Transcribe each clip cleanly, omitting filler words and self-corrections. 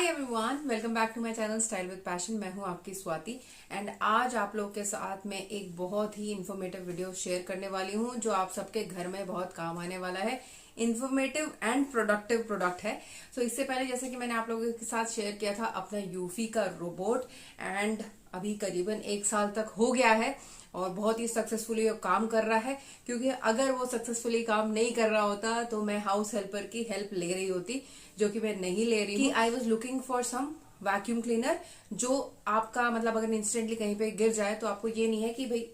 Hi everyone, welcome back to my channel style with passion. मैं हूं आपकी Swati and आज आप लोगों के साथ मैं एक बहुत ही इंफॉर्मेटिव वीडियो शेयर करने वाली हूं जो आप सबके घर में बहुत काम आने वाला है। इंफॉर्मेटिव एंड प्रोडक्टिव प्रोडक्ट है। सो इससे पहले जैसे कि मैंने आप लोगों के साथ शेयर किया था अपना यूफी का रोबोट एंड अभी करीबन 1 साल तक हो गया है और बहुत ही सक्सेसफुली काम कर रहा है। क्योंकि अगर वो सक्सेसफुली काम नहीं कर रहा होता तो मैं हाउस हेल्पर की हेल्प ले रही होती, जो कि मैं नहीं ले रही हूँ। I was looking for some vacuum cleaner जो आपका मतलब अगर इंस्टेंटली कहीं पे गिर जाए तो आपको ये नहीं है कि भाई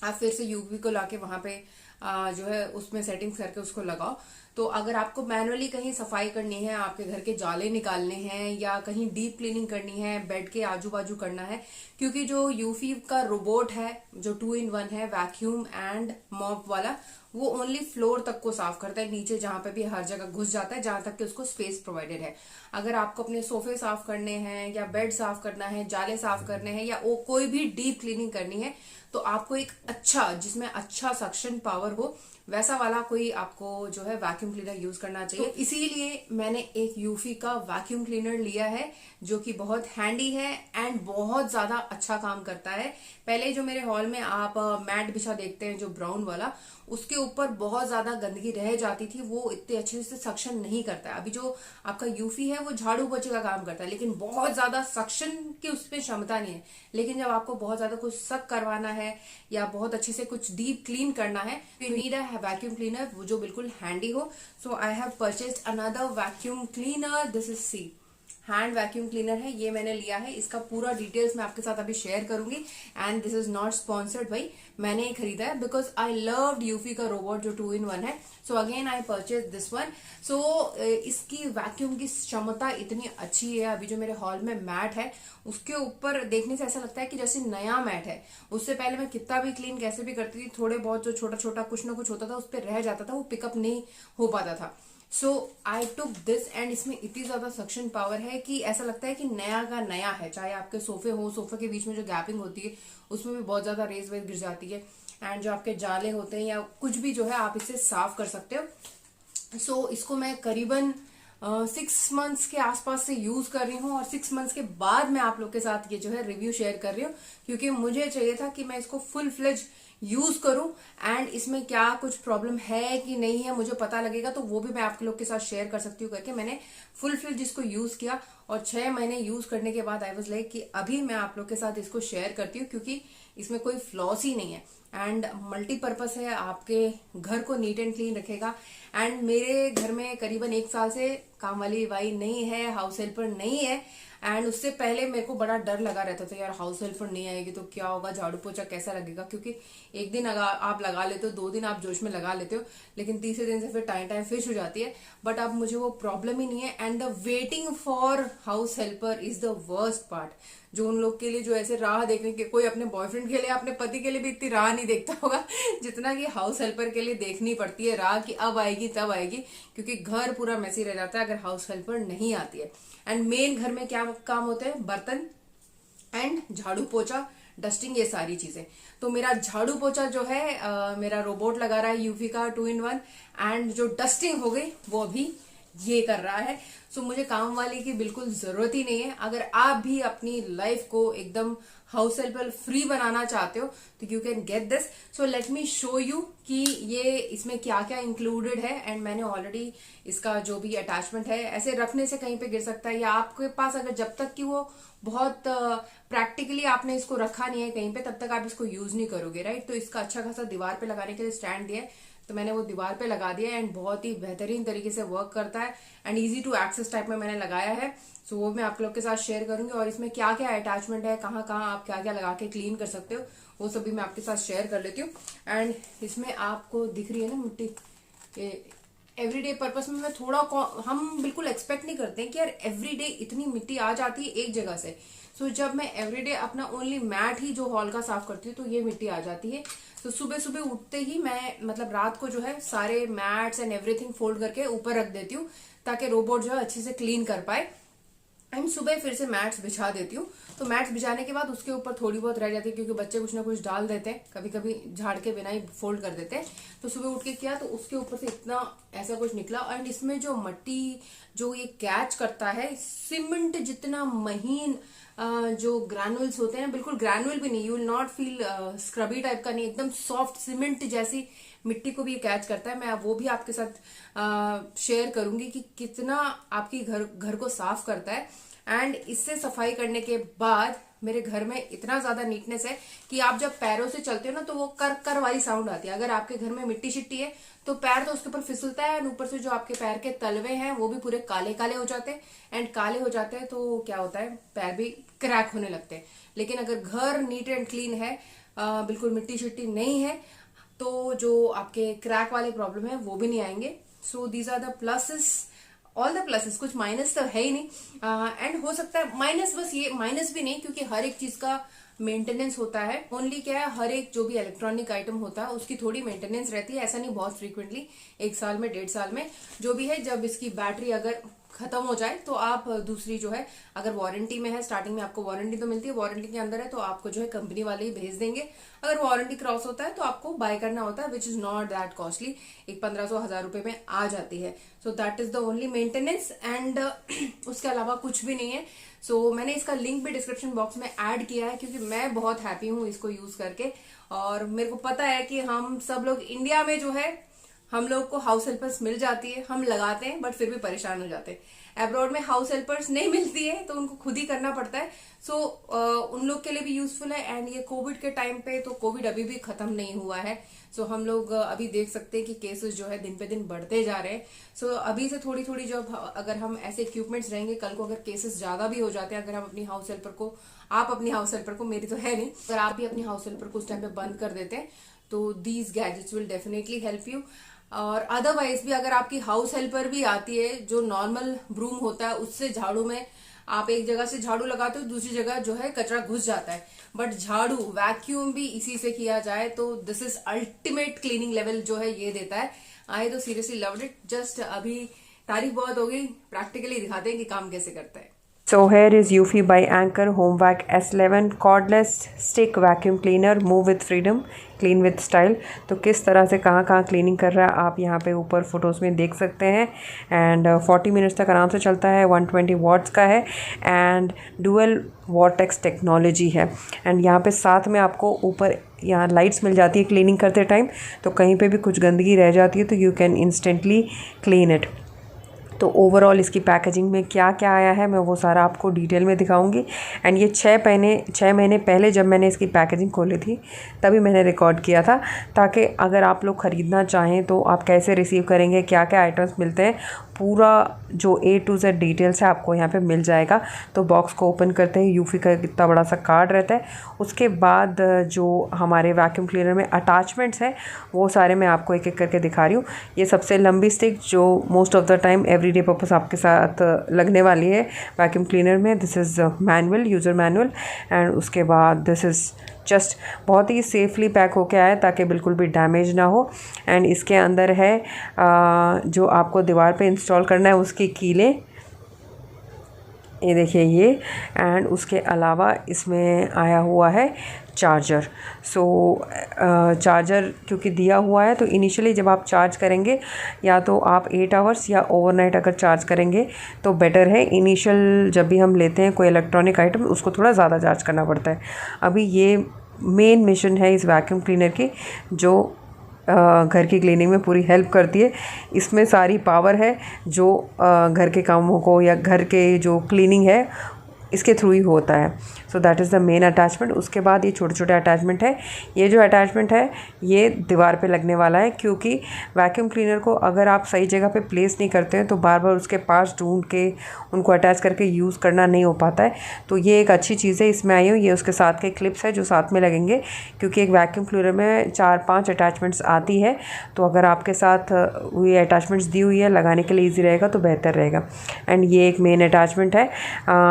आप फिर से यूवी को लाके वहां पे जो है उसमें सेटिंग्स करके उसको लगाओ। तो अगर आपको मैनुअली कहीं सफाई करनी है, आपके घर के जाले निकालने हैं या कहीं डीप क्लीनिंग करनी है, बेड के आजू बाजू करना है, क्योंकि जो यूफी का रोबोट है जो 2 in 1 है, वैक्यूम एंड मॉप वाला, वो ओनली फ्लोर तक को साफ करता है, नीचे जहां पे भी हर जगह घुस जाता है जहां तक कि उसको स्पेस प्रोवाइडेड है। अगर आपको अपने सोफे साफ करने हैं या बेड साफ करना है, जाले साफ करने हैं या वो कोई भी डीप क्लीनिंग करनी है तो आपको एक अच्छा जिसमें अच्छा सक्शन पावर हो वैसा वाला कोई आपको जो है वैक्यूम क्लीनर यूज करना चाहिए। तो इसीलिए मैंने एक यूफी का वैक्यूम क्लीनर लिया है जो कि बहुत हैंडी है एंड बहुत ज्यादा अच्छा काम करता है। पहले जो मेरे हॉल में आप मैट बिछा देखते हैं जो ब्राउन वाला, उसके ऊपर बहुत ज्यादा गंदगी रह जाती थी, वो इतने अच्छे से सक्शन नहीं करता है। अभी जो आपका यूफी है वो झाड़ू पोछे का काम करता है लेकिन बहुत ज्यादा सक्शन की उसमें क्षमता नहीं है। लेकिन जब आपको बहुत ज्यादा कुछ सक करवाना है या बहुत अच्छे से कुछ डीप क्लीन करना है, you need a vacuum cleaner जो बिल्कुल हैंडी हो। So I have purchased another vacuum cleaner. This is see hand vacuum cleaner है, ये मैंने लिया है। इसका पूरा डिटेल्स मैं आपके साथ अभी शेयर करूंगी and this is not sponsored भाई, मैंने ही खरीदा है बिकॉज आई लव्ड यूफी का रोबोट जो 2 in 1 है। So again I purchase this one. So इसकी वैक्यूम की क्षमता इतनी अच्छी है। अभी जो मेरे हॉल में मैट है उसके ऊपर देखने से ऐसा लगता है कि जैसे नया मैट है। उससे पहले मैं कितना भी क्लीन कैसे भी करती थी, थोड़े बहुत जो छोटा छोटा कुछ ना कुछ होता था उस पर रह जाता था, वो पिकअप नहीं हो पाता था। सो आई टुक दिस एंड इसमें इतनी ज्यादा सक्शन पावर है कि ऐसा लगता है कि नया का नया है। चाहे आपके सोफे हो, सोफे के बीच में जो गैपिंग होती है उसमें भी बहुत ज्यादा रेस वेस गिर जाती है एंड जो आपके जाले होते हैं या कुछ भी जो है आप इसे साफ कर सकते हो। सो इसको मैं करीबन 6 मंथ्स के आसपास से यूज कर रही हूँ और 6 मंथ्स के बाद मैं आप लोग के साथ ये जो है रिव्यू शेयर कर रही हूँ, क्योंकि मुझे चाहिए था कि मैं इसको फुल फ्लेज यूज करूं एंड इसमें क्या कुछ प्रॉब्लम है कि नहीं है मुझे पता लगेगा, तो वो भी मैं आप लोग के साथ शेयर कर सकती हूँ करके मैंने फुल फ्लेज इसको यूज किया। और 6 महीने यूज करने के बाद आई वाज लाइक कि अभी मैं आप लोग के साथ इसको शेयर करती हूँ, क्योंकि इसमें कोई फ्लॉस ही नहीं है एंड मल्टीपर्पज है, आपके घर को नीट एंड क्लीन रखेगा। एंड मेरे घर में करीबन 1 साल से काम वाली बाई नहीं है, हाउस हेल्पर नहीं है एंड उससे पहले मेरे को बड़ा डर लगा रहता था, यार हाउस हेल्पर नहीं आएगी तो क्या होगा, झाड़ू पोछा कैसा लगेगा। क्योंकि एक दिन आप लगा लेते हो, 2 दिन आप जोश में लगा लेते हो, लेकिन तीसरे दिन से फिर टाइम फिश हो जाती है। बट अब मुझे वो प्रॉब्लम ही नहीं है and the waiting for house helper is the worst part. जो उन लोग के लिए जो ऐसे राह देखने के, कोई अपने बॉयफ्रेंड के लिए अपने पति के लिए भी इतनी राह नहीं देखता होगा जितना कि हाउस हेल्पर के लिए देखनी पड़ती है राह कि अब आएगी तब आएगी, क्योंकि घर पूरा मैसी रह जाता है अगर हाउस हेल्पर नहीं आती है। एंड मेन घर में क्या काम होते हैं, बर्तन एंड झाड़ू पोछा, डस्टिंग, ये सारी चीजें। तो मेरा झाड़ू पोछा जो है मेरा रोबोट लगा रहा है यूफी का 2 in 1 एंड जो डस्टिंग हो गई वो अभी ये कर रहा है। सो मुझे काम वाले की बिल्कुल जरूरत ही नहीं है। अगर आप भी अपनी लाइफ को एकदम हाउस हेल्पर फ्री बनाना चाहते हो तो you can get this. So let me show you कि ये इसमें क्या क्या इंक्लूडेड है। एंड मैंने ऑलरेडी इसका जो भी अटैचमेंट है ऐसे रखने से कहीं पे गिर सकता है, या आपके पास अगर जब तक कि वो बहुत प्रैक्टिकली आपने इसको रखा नहीं है कहीं पे तब तक आप इसको यूज नहीं करोगे, राइट। तो इसका अच्छा खासा दीवार पे लगाने के लिए स्टैंड दिया है, तो मैंने वो दीवार पे लगा दिया एंड बहुत ही बेहतरीन तरीके से वर्क करता है and easy to access type में मैंने लगाया है। सो वो मैं आप लोग के साथ शेयर करूंगी और इसमें क्या क्या अटैचमेंट है, कहाँ कहाँ आप क्या क्या लगा के क्लीन कर सकते हो, वो सब भी मैं आपके साथ शेयर कर लेती हूँ। एंड इसमें आपको दिख रही है ना मिट्टी, एवरीडे पर्पस में मैं थोड़ा हम बिल्कुल एक्सपेक्ट नहीं करते हैं कि यार एवरीडे इतनी मिट्टी आ जाती है एक जगह से। सो जब मैं एवरीडे अपना ओनली मैट ही जो हॉल का साफ करती हूँ तो ये मिट्टी आ जाती है। तो सुबह सुबह उठते ही मैं मतलब रात को जो है सारे मैट्स एंड एवरीथिंग फोल्ड करके ऊपर रख देती हूँ ताकि रोबोट जो है अच्छे से क्लीन कर पाए। एंड सुबह फिर से मैट्स बिछा देती हूँ। तो मैट्स बिछाने के बाद उसके ऊपर थोड़ी बहुत रह जाती है, क्योंकि बच्चे कुछ ना कुछ डाल देते हैं, कभी कभी झाड़ के बिना ही फोल्ड कर देते हैं। तो सुबह उठ के किया तो उसके ऊपर से इतना ऐसा कुछ निकला। एंड इसमें जो मट्टी जो ये कैच करता है, सीमेंट जितना महीन जो ग्रैनुअल्स होते हैं, बिल्कुल ग्रैनुअल भी नहीं, you will not feel scrubby type का नहीं, एकदम सॉफ्ट सीमेंट जैसी मिट्टी को भी ये कैच करता है। मैं वो भी आपके साथ शेयर करूंगी कि कितना आपकी घर को साफ करता है। एंड इससे सफाई करने के बाद मेरे घर में इतना ज्यादा नीटनेस है कि आप जब पैरों से चलते हो ना तो वो कर कर वाली साउंड आती है। अगर आपके घर में मिट्टी शिट्टी है तो पैर तो उसके ऊपर फिसलता है, एंड ऊपर से जो आपके पैर के तलवे हैं वो भी पूरे काले काले हो जाते हैं। एंड काले हो जाते हैं तो क्या होता है, पैर भी क्रैक होने लगते हैं। लेकिन अगर घर नीट एंड क्लीन है, बिल्कुल मिट्टी शिट्टी नहीं है, तो जो आपके क्रैक वाले प्रॉब्लम है वो भी नहीं आएंगे। So these are the pluses, all the pluses, कुछ माइनस तो है ही नहीं। एंड हो सकता है माइनस, बस ये माइनस भी नहीं, क्योंकि हर एक चीज का मेंटेनेंस होता है। ओनली क्या है, हर एक जो भी इलेक्ट्रॉनिक आइटम होता है उसकी थोड़ी मेंटेनेंस रहती है, ऐसा नहीं बहुत फ्रीक्वेंटली, 1 साल में 1.5 साल में जो भी है। जब इसकी बैटरी अगर खत्म हो जाए तो आप दूसरी जो है, अगर वारंटी में है, स्टार्टिंग में आपको वारंटी तो मिलती है, वारंटी के अंदर है तो आपको जो है कंपनी वाले ही भेज देंगे। अगर वारंटी क्रॉस होता है तो आपको बाय करना होता है, which is not that costly, एक 1500-1000 रुपए में आ जाती है। So that is the only maintenance, and उसके अलावा कुछ भी नहीं है। सो मैंने इसका लिंक भी डिस्क्रिप्शन बॉक्स में ऐड किया है, क्योंकि मैं बहुत हैप्पी हूँ इसको यूज करके। और मेरे को पता है कि हम सब लोग इंडिया में जो है, हम लोग को हाउस हेल्पर्स मिल जाती है, हम लगाते हैं, बट फिर भी परेशान हो जाते हैं। अब्रॉड में हाउस हेल्पर्स नहीं मिलती है तो उनको खुद ही करना पड़ता है। सो उन लोग के लिए भी यूजफुल है। एंड ये कोविड के टाइम पे, तो कोविड अभी भी खत्म नहीं हुआ है। सो हम लोग अभी देख सकते हैं कि केसेस जो है दिन पे दिन बढ़ते जा रहे हैं। सो अभी से थोड़ी थोड़ी जब अगर हम ऐसे इक्विपमेंट्स रहेंगे, कल को अगर केसेस ज्यादा भी हो जाते हैं, अगर हम अपनी हाउस हेल्पर को, आप अपनी हाउस हेल्पर को, मेरी तो है नहीं, अगर आप भी अपनी हाउस हेल्पर को उस टाइम पे बंद कर देते हैं तो these gadgets will definitely help you. और अदरवाइज भी अगर आपकी हाउस हेल्पर भी आती है, जो नॉर्मल ब्रूम होता है उससे झाड़ू में आप एक जगह से झाड़ू लगाते हो, दूसरी जगह जो है कचरा घुस जाता है, बट झाड़ू वैक्यूम भी इसी से किया जाए तो this is ultimate cleaning level जो है ये देता है। आई तो सीरियसली लव्ड इट। जस्ट अभी तारीफ बहुत हो गई, प्रैक्टिकली दिखाते हैं कि काम कैसे करता है। So here is Eufy by Anchor HomeVac S11 cordless stick vacuum cleaner, move with freedom, clean with style। तो किस तरह से कहाँ कहाँ क्लीनिंग कर रहा है आप यहाँ पे ऊपर फोटोज़ में देख सकते हैं। एंड 40 मिनट्स तक आराम से चलता है, 120 वॉट्स का है, एंड डुअल वॉर्टेक्स टेक्नोलॉजी है। एंड यहाँ पे साथ में आपको ऊपर यहाँ लाइट्स मिल जाती है क्लीनिंग करते टाइम, तो कहीं पे भी कुछ गंदगी रह जाती है तो you can instantly clean it. तो ओवरऑल इसकी पैकेजिंग में क्या क्या आया है मैं वो सारा आपको डिटेल में दिखाऊंगी। एंड ये 6 महीने पहले जब मैंने इसकी पैकेजिंग खोली थी तभी मैंने रिकॉर्ड किया था, ताकि अगर आप लोग ख़रीदना चाहें तो आप कैसे रिसीव करेंगे, क्या क्या आइटम्स मिलते हैं, पूरा जो A to Z डिटेल्स है आपको यहाँ पे मिल जाएगा। तो बॉक्स को ओपन करते हैं, यूफी का कितना बड़ा सा कार्ड रहता है, उसके बाद जो हमारे वैक्यूम क्लीनर में अटैचमेंट्स हैं वो सारे मैं आपको एक एक करके दिखा रही हूँ। ये सबसे लंबी स्टिक जो most of the time everyday purpose आपके साथ लगने वाली है वैक्यूम क्लीनर में, this is manual, user manual. And उसके बाद दिस इज़ जस्ट बहुत ही सेफली पैक होके आया ताकि बिल्कुल भी डैमेज ना हो। एंड इसके अंदर है जो आपको दीवार पे इंस्टॉल करना है उसकी कीलें, ये देखिए ये। एंड उसके अलावा इसमें आया हुआ है चार्जर। सो चार्जर क्योंकि दिया हुआ है तो इनिशियली जब आप चार्ज करेंगे या तो आप 8 आवर्स या ओवरनाइट अगर चार्ज करेंगे तो बेटर है। इनिशियल जब भी हम लेते हैं कोई इलेक्ट्रॉनिक आइटम उसको थोड़ा ज़्यादा चार्ज करना पड़ता है। अभी ये मेन मिशन है इस वैक्यूम क्लीनर की जो घर की क्लीनिंग में पूरी हेल्प करती है। इसमें सारी पावर है जो घर के कामों को या घर के जो क्लीनिंग है इसके थ्रू ही होता है। So that is the main attachment. उसके बाद ये छोटे छोटे अटैचमेंट है। ये जो अटैचमेंट है ये दीवार पे लगने वाला है, क्योंकि वैक्यूम क्लीनर को अगर आप सही जगह पे प्लेस नहीं करते हैं तो बार बार उसके पास ढूंढ के उनको अटैच करके यूज़ करना नहीं हो पाता है। तो ये एक अच्छी चीज़ है इसमें आई हूँ। ये उसके साथ के क्लिप्स है जो साथ में लगेंगे, क्योंकि एक वैक्यूम क्लीनर में 4-5 अटैचमेंट्स आती है, तो अगर आपके साथ ये अटैचमेंट्स दी हुई है लगाने के लिए ईजी रहेगा तो बेहतर रहेगा। एंड ये एक मेन अटैचमेंट है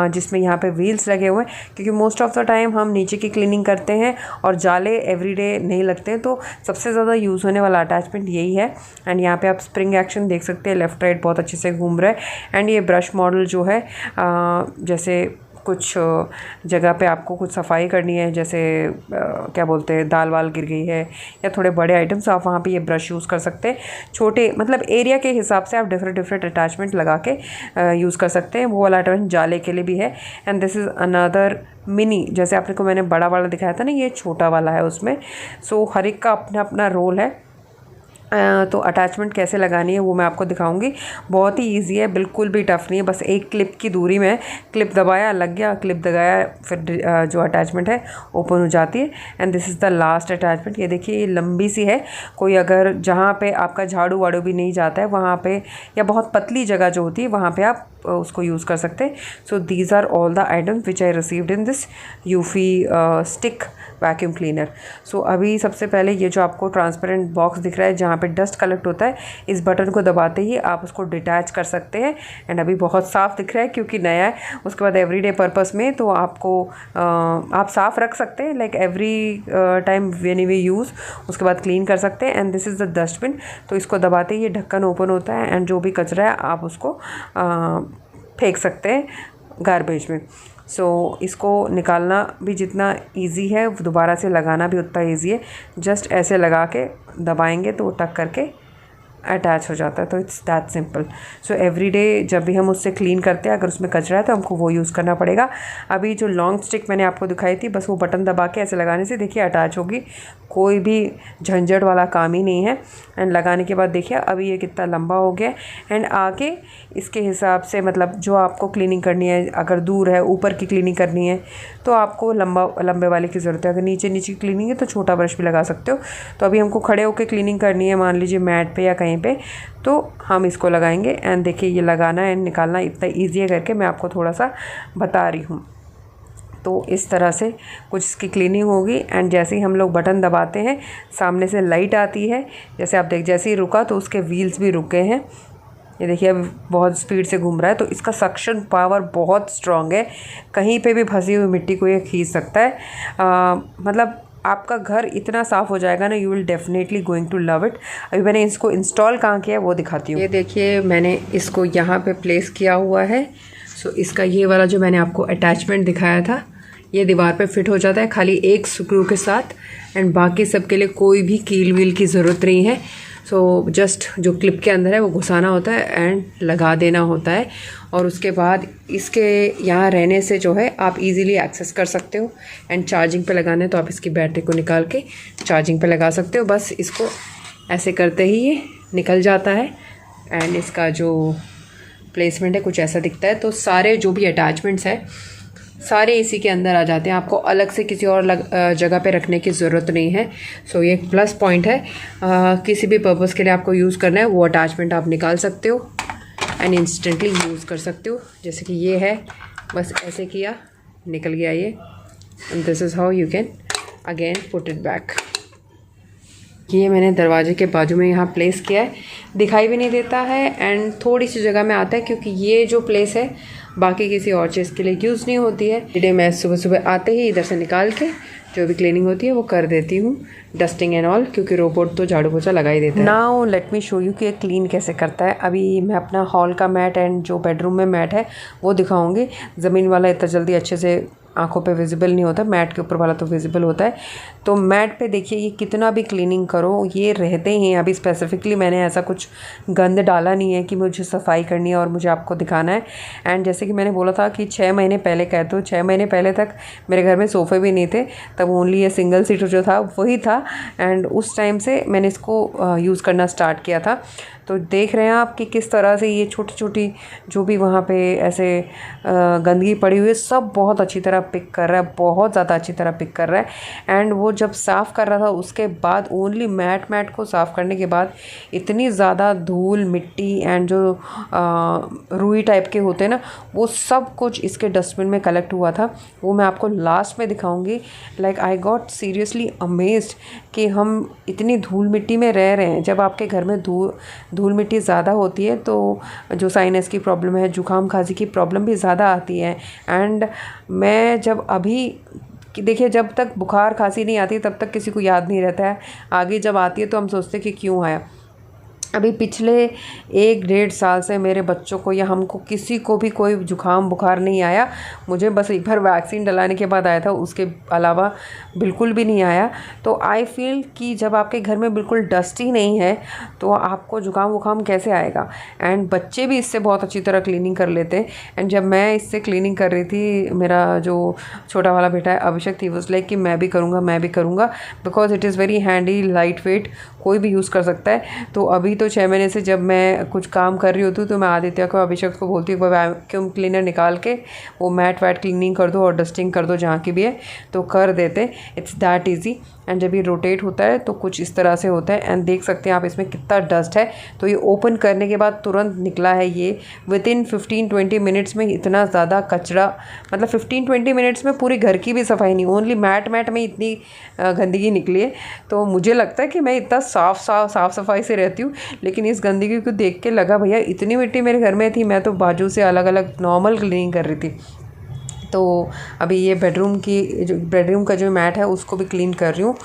जिसमें यहाँ पे व्हील्स लगे हुए हैं, क्योंकि मोस्ट ऑफ द टाइम हम नीचे की क्लीनिंग करते हैं और जाले एवरीडे नहीं लगते हैं, तो सबसे ज़्यादा यूज़ होने वाला अटैचमेंट यही है। एंड यहाँ पे आप स्प्रिंग एक्शन देख सकते हैं, लेफ़्ट राइट बहुत अच्छे से घूम रहा है। एंड ये ब्रश मॉडल जो है जैसे कुछ जगह पे आपको कुछ सफाई करनी है, जैसे क्या बोलते हैं, दाल वाल गिर गई है या थोड़े बड़े आइटम्स, आप वहाँ पे ये ब्रश यूज़ कर सकते हैं। छोटे मतलब एरिया के हिसाब से आप डिफरेंट अटैचमेंट लगा के यूज़ कर सकते हैं। वो वाला अटैचमेंट जाले के लिए भी है। And this is another mini, जैसे आपने को मैंने बड़ा वाला दिखाया था ना, ये छोटा वाला है उसमें। सो हर एक का अपना अपना रोल है। तो अटैचमेंट कैसे लगानी है वो मैं आपको दिखाऊंगी। बहुत ही इजी है, बिल्कुल भी टफ़ नहीं है। बस एक क्लिप की दूरी में क्लिप दबाया लग गया, क्लिप दबाया फिर जो अटैचमेंट है ओपन हो जाती है। And this is the last attachment. ये देखिए, ये लंबी सी है। कोई अगर जहाँ पे आपका झाड़ू वाड़ू भी नहीं जाता है वहाँ पे, या बहुत पतली जगह जो होती है वहाँ पे आप उसको यूज़ कर सकते हैं। So these are all the items which I received in this Eufy stick vacuum cleaner. So अभी सबसे पहले ये जो आपको ट्रांसपेरेंट बॉक्स दिख रहा है जहाँ पे डस्ट कलेक्ट होता है, इस बटन को दबाते ही आप उसको डिटैच कर सकते हैं। एंड अभी बहुत साफ़ दिख रहा है क्योंकि नया है। उसके बाद एवरीडे पर्पस में तो आपको आप साफ़ रख सकते हैं, like every time when we use, उसके बाद क्लीन कर सकते हैं। And this is the dustbin. तो इसको दबाते ही ये ढक्कन ओपन होता है एंड जो भी कचरा है आप उसको फेंक सकते हैं गार्बेज में। सो इसको निकालना भी जितना इजी है, दोबारा से लगाना भी उतना इजी है। जस्ट ऐसे लगा के दबाएंगे तो वो टक करके अटैच हो जाता है। तो it's that simple. So everyday जब भी हम उससे क्लीन करते हैं, अगर उसमें कचरा है तो हमको वो यूज़ करना पड़ेगा। अभी जो लॉन्ग स्टिक मैंने आपको दिखाई थी, बस वो बटन दबा के ऐसे लगाने से देखिए अटैच होगी। कोई भी झंझट वाला काम ही नहीं है। एंड लगाने के बाद देखिए अभी ये कितना लंबा हो गया। एंड आगे इसके हिसाब से, मतलब जो आपको क्लीनिंग करनी है, अगर दूर है, ऊपर की क्लीनिंग करनी है तो आपको लंबे वाले की ज़रूरत है। अगर नीचे की क्लीनिंग है तो छोटा ब्रश भी लगा सकते हो। तो अभी हमको खड़े होकर क्लीनिंग करनी है, मान लीजिए मैट पे या कहीं पे, तो हम इसको लगाएंगे। एंड देखिए ये लगाना एंड निकालना इतना ईजी है करके मैं आपको थोड़ा सा बता रही हूँ। तो इस तरह से कुछ इसकी क्लीनिंग होगी। एंड जैसे ही हम लोग बटन दबाते हैं सामने से लाइट आती है, जैसे आप जैसे ही रुका तो उसके व्हील्स भी रुक गए हैं। ये देखिए अब बहुत स्पीड से घूम रहा है। तो इसका सक्शन पावर बहुत स्ट्रॉन्ग है, कहीं पे भी फंसी हुई मिट्टी को ये खींच सकता है। मतलब आपका घर इतना साफ़ हो जाएगा ना, you will definitely going to love it. अभी मैंने इसको इंस्टॉल कहाँ किया है वो दिखाती हूँ। ये देखिए मैंने इसको यहाँ पे प्लेस किया हुआ है। सो इसका ये वाला जो मैंने आपको अटैचमेंट दिखाया था, ये दीवार पे फिट हो जाता है खाली एक स्क्रू के साथ। एंड बाकी सब के लिए कोई भी कील वील की ज़रूरत नहीं है। सो जस्ट जो क्लिप के अंदर है वो घुसाना होता है एंड लगा देना होता है। और उसके बाद इसके यहाँ रहने से जो है आप इजीली एक्सेस कर सकते हो। एंड चार्जिंग पे लगाना है तो आप इसकी बैटरी को निकाल के चार्जिंग पे लगा सकते हो। बस इसको ऐसे करते ही ये निकल जाता है। एंड इसका जो प्लेसमेंट है कुछ ऐसा दिखता है। तो सारे जो भी अटैचमेंट्स हैं सारे इसी के अंदर आ जाते हैं, आपको अलग से किसी और जगह पे रखने की ज़रूरत नहीं है। सो ये एक प्लस पॉइंट है। किसी भी पर्पज़ के लिए आपको यूज़ करना है वो अटैचमेंट आप निकाल सकते हो एंड इंस्टेंटली यूज़ कर सकते हो। जैसे कि ये है, बस ऐसे किया निकल गया ये। And this is how you can again put it back. ये मैंने दरवाजे के बाजू में यहाँ प्लेस किया है, दिखाई भी नहीं देता है एंड थोड़ी सी जगह में आता है क्योंकि ये जो प्लेस है बाकी किसी और चीज़ के लिए यूज़ नहीं होती है। डे मैं सुबह सुबह आते ही इधर से निकाल के जो भी क्लीनिंग होती है वो कर देती हूँ, डस्टिंग एंड ऑल, क्योंकि रोबोट तो झाड़ू पोछा लगा ही देता है। Now let me show you कि क्लीन कैसे करता है। अभी मैं अपना हॉल का मैट एंड जो बेडरूम में मैट है वो दिखाऊंगी। ज़मीन वाला इतना जल्दी अच्छे से आंखों पे विजिबल नहीं होता, मैट के ऊपर वाला तो विजिबल होता है। तो मैट पे देखिए ये कितना भी क्लीनिंग करो ये रहते ही हैं। अभी स्पेसिफिकली मैंने ऐसा कुछ गंद डाला नहीं है कि मुझे सफाई करनी है और मुझे आपको दिखाना है। एंड जैसे कि मैंने बोला था कि 6 महीने पहले कहते हो, 6 महीने पहले तक मेरे घर में सोफ़े भी नहीं थे, तब ओनली ये सिंगल सीटर जो था वही था। एंड उस टाइम से मैंने इसको यूज़ करना स्टार्ट किया था। तो देख रहे हैं आप कि किस तरह से ये छोटी छोटी जो भी वहाँ पे ऐसे गंदगी पड़ी हुई है सब बहुत अच्छी तरह पिक कर रहा है, बहुत ज़्यादा अच्छी तरह पिक कर रहा है। एंड वो जब साफ़ कर रहा था उसके बाद ओनली मैट को साफ़ करने के बाद इतनी ज़्यादा धूल मिट्टी एंड जो रुई टाइप के होते हैं ना, वो सब कुछ इसके डस्टबिन में कलेक्ट हुआ था। वो मैं आपको लास्ट में दिखाऊंगी। Like I got seriously amazed कि हम इतनी धूल मिट्टी में रह रहे हैं। जब आपके घर में धूल मिट्टी ज़्यादा होती है तो जो साइनस की प्रॉब्लम है, जुकाम खांसी की प्रॉब्लम भी ज़्यादा आती है। एंड मैं जब अभी देखिए, जब तक बुखार खांसी नहीं आती तब तक किसी को याद नहीं रहता है, आगे जब आती है तो हम सोचते हैं कि क्यों आया। अभी पिछले 1-1.5 साल से मेरे बच्चों को या हमको किसी को भी कोई जुकाम बुखार नहीं आया। मुझे बस एक बार वैक्सीन डलाने के बाद आया था, उसके अलावा बिल्कुल भी नहीं आया। तो आई फील कि जब आपके घर में बिल्कुल डस्ट ही नहीं है तो आपको जुकाम बुखाम कैसे आएगा। एंड बच्चे भी इससे बहुत अच्छी तरह क्लीनिंग कर लेते हैं। एंड जब मैं इससे क्लीनिंग कर रही थी, मेरा जो छोटा वाला बेटा है अभिषेक थी, उस लाइक कि मैं भी करूँगा because it is very handy, light weight, कोई भी यूज़ कर सकता है। तो अभी तो 6 महीने से जब मैं कुछ काम कर रही होती हूँ तो मैं आदित्य को, अभिषेक को बोलती हूँ वैक्यूम क्लीनर निकाल के वो मैट वैट क्लीनिंग कर दो और डस्टिंग कर दो जहाँ की भी है, तो कर देते। It's that easy. एंड जब ये रोटेट होता है तो कुछ इस तरह से होता है। एंड देख सकते हैं आप इसमें कितना डस्ट है। तो ये ओपन करने के बाद तुरंत निकला है ये। विदिन 15-20 मिनट्स में इतना ज़्यादा कचरा, मतलब 15-20 मिनट्स में पूरी घर की भी सफाई नहीं, ओनली मैट में इतनी गंदगी निकली है। तो मुझे लगता है कि मैं इतना साफ़ सफाई से रहती हूँ, लेकिन इस गंदगी को देख के लगा भैया इतनी मिट्टी मेरे घर में थी, मैं तो बाजू से अलग अलग नॉर्मल क्लीनिंग कर रही थी। तो अभी ये बेडरूम का जो मैट है उसको भी क्लीन कर रही हूँ।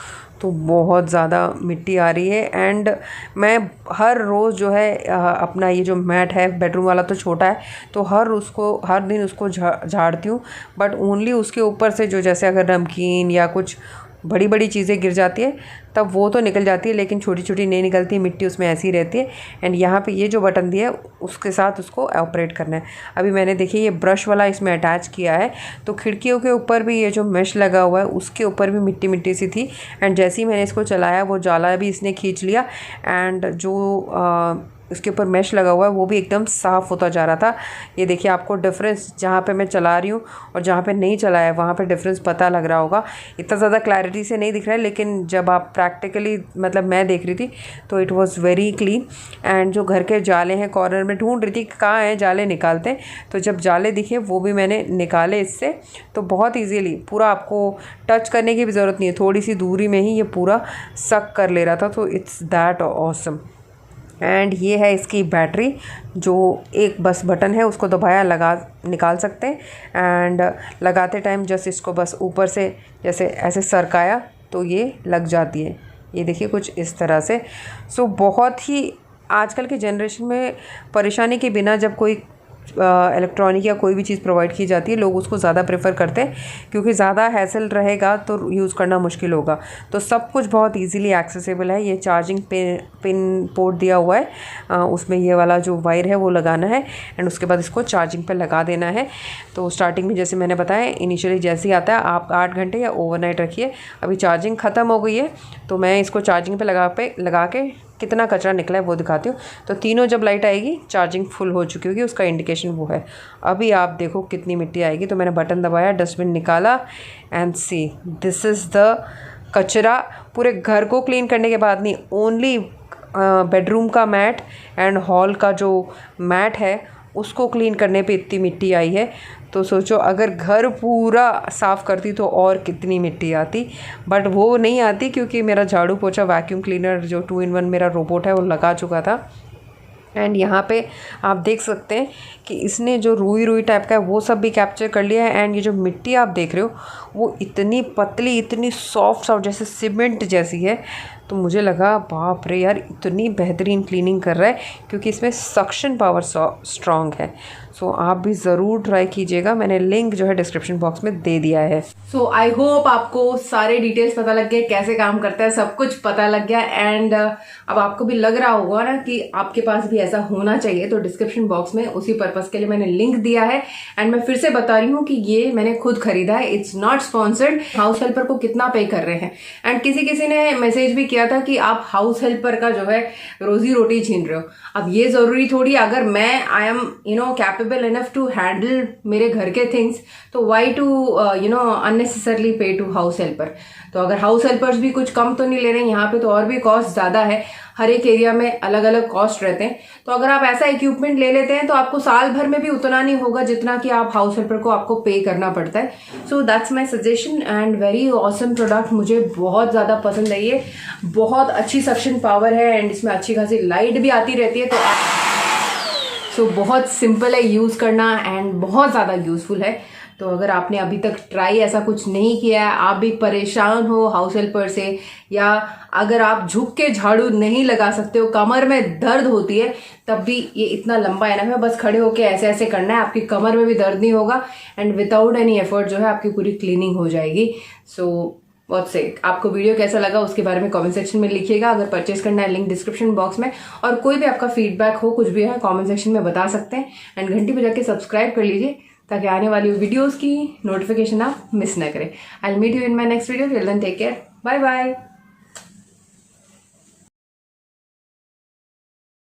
तो बहुत ज़्यादा मिट्टी आ रही है। एंड मैं हर रोज़ जो है अपना ये जो मैट है, बेडरूम वाला तो छोटा है, तो हर दिन उसको झाड़ती हूँ। बट ओनली उसके ऊपर से जो, जैसे अगर नमकीन या कुछ बड़ी चीज़ें गिर जाती है तब वो तो निकल जाती है, लेकिन छोटी छोटी नहीं निकलती, मिट्टी उसमें ऐसी रहती है। एंड यहाँ पे ये जो बटन दिया है उसके साथ उसको ऑपरेट करना है। अभी मैंने देखिए ये ब्रश वाला इसमें अटैच किया है, तो खिड़कियों के ऊपर भी ये जो मेश लगा हुआ है उसके ऊपर भी मिट्टी सी थी। एंड जैसे ही मैंने इसको चलाया वो जाला भी इसने खींच लिया। एंड जो उसके ऊपर मैश लगा हुआ है वो भी एकदम साफ़ होता जा रहा था। ये देखिए आपको डिफरेंस, जहाँ पे मैं चला रही हूँ और जहाँ पे नहीं चलाया है वहाँ पे डिफरेंस पता लग रहा होगा। इतना ज़्यादा क्लैरिटी से नहीं दिख रहा है, लेकिन जब आप प्रैक्टिकली, मतलब मैं देख रही थी तो it was very clean. And जो घर के जाले हैं, कॉर्नर में ढूंढ रही थी कहाँ हैं जाले, निकालते हैं, तो जब जाले दिखे वो भी मैंने निकाले इससे। तो बहुत ईजीली पूरा, आपको टच करने की भी ज़रूरत नहीं है, थोड़ी सी दूरी में ही ये पूरा सक कर ले रहा था। तो इट्स दैट ऑसम। एंड ये है इसकी बैटरी, जो एक बस बटन है उसको दबाया निकाल सकते हैं। एंड लगाते टाइम जस्ट इसको बस ऊपर से जैसे ऐसे सरकाया तो ये लग जाती है। ये देखिए कुछ इस तरह से। सो बहुत ही आजकल के जनरेशन में परेशानी के बिना जब कोई इलेक्ट्रॉनिक या कोई भी चीज़ प्रोवाइड की जाती है, लोग उसको ज़्यादा प्रेफर करते हैं, क्योंकि ज़्यादा हैसल रहेगा तो यूज़ करना मुश्किल होगा। तो सब कुछ बहुत इजीली एक्सेसिबल है। ये चार्जिंग पिन पोर्ट दिया हुआ है, उसमें ये वाला जो वायर है वो लगाना है एंड उसके बाद इसको चार्जिंग पे लगा देना है। तो स्टार्टिंग में जैसे मैंने बताया, इनिशियली जैसे ही आता है आप 8 घंटे या ओवरनाइट रखिए। अभी चार्जिंग ख़त्म हो गई है तो मैं इसको चार्जिंग पे लगा के कितना कचरा निकला है वो दिखाती हूँ। तो तीनों जब लाइट आएगी चार्जिंग फुल हो चुकी होगी, उसका इंडिकेशन वो है। अभी आप देखो कितनी मिट्टी आएगी। तो मैंने बटन दबाया, डस्टबिन निकाला and see this is the कचरा। पूरे घर को क्लीन करने के बाद नहीं, ओनली बेडरूम का मैट एंड हॉल का जो मैट है उसको क्लीन करने पे इतनी मिट्टी आई है। तो सोचो अगर घर पूरा साफ़ करती तो और कितनी मिट्टी आती। बट वो नहीं आती क्योंकि मेरा झाड़ू पोछा वैक्यूम क्लीनर जो 2-in-1 मेरा रोबोट है वो लगा चुका था। एंड यहाँ पे आप देख सकते हैं कि इसने जो रुई टाइप का है वो सब भी कैप्चर कर लिया है। एंड ये जो मिट्टी आप देख रहे हो वो इतनी पतली, इतनी सॉफ्ट जैसे सीमेंट जैसी है। तो मुझे लगा बाप रे यार, इतनी बेहतरीन क्लीनिंग कर रहा है, क्योंकि इसमें सक्शन पावर स्ट्रॉन्ग है। सो आप भी ज़रूर ट्राई कीजिएगा। मैंने लिंक जो है डिस्क्रिप्शन बॉक्स में दे दिया है। सो आई होप आपको सारे डिटेल्स पता लग गए, कैसे काम करता है, सब कुछ पता लग गया। एंड अब आपको भी लग रहा होगा ना कि आपके पास भी ऐसा होना चाहिए, तो डिस्क्रिप्शन बॉक्स में उसी पर्पस के लिए मैंने लिंक दिया है। एंड मैं फिर से बता रही हूँ कि ये मैंने खुद खरीदा है, it's not sponsored. House helper को कितना पे कर रहे हैं। एंड किसी ने मैसेज भी किया था कि आप हाउस हेल्पर का जो है रोजी रोटी छीन रहे हो। अब ये जरूरी थोड़ी, अगर मैं I am capable capable enough to handle मेरे घर के थिंग्स, तो why to unnecessarily pay to house helper. तो अगर हाउस हेल्पर्स भी कुछ कम तो नहीं ले रहे हैं यहाँ पे, तो और भी कॉस्ट ज़्यादा है। हर एक एरिया में अलग अलग कॉस्ट रहते हैं। तो अगर आप ऐसा इक्विपमेंट ले लेते हैं तो आपको साल भर में भी उतना नहीं होगा जितना कि आप हाउस हेल्पर को आपको पे करना पड़ता है। So that's my suggestion and very awesome product, मुझे बहुत ज़्यादा पसंद है ये। बहुत अच्छी सक्शन पावर है एंड इसमें अच्छी खासी लाइट भी आती रहती है। तो बहुत सिंपल है यूज़ करना एंड बहुत ज़्यादा यूज़फुल है। तो अगर आपने अभी तक ट्राई ऐसा कुछ नहीं किया है, आप भी परेशान हो हाउस हेल्पर से, या अगर आप झुक के झाड़ू नहीं लगा सकते हो, कमर में दर्द होती है, तब भी ये इतना लंबा है ना, बस खड़े होके ऐसे ऐसे करना है, आपकी कमर में भी दर्द नहीं होगा एंड विदाउट एनी एफर्ट जो है आपकी पूरी क्लीनिंग हो जाएगी। सो बहुत से आपको वीडियो कैसा लगा उसके बारे में कमेंट सेक्शन में लिखिएगा। अगर परचेज करना है लिंक डिस्क्रिप्शन बॉक्स में, और कोई भी आपका फीडबैक हो, कुछ भी है, कमेंट सेक्शन में बता सकते हैं। एंड घंटी बजा के सब्सक्राइब कर लीजिए ताकि आने वाली वीडियोस की नोटिफिकेशन आप मिस ना करें। I will meet you in my next video. Till then take care, bye bye.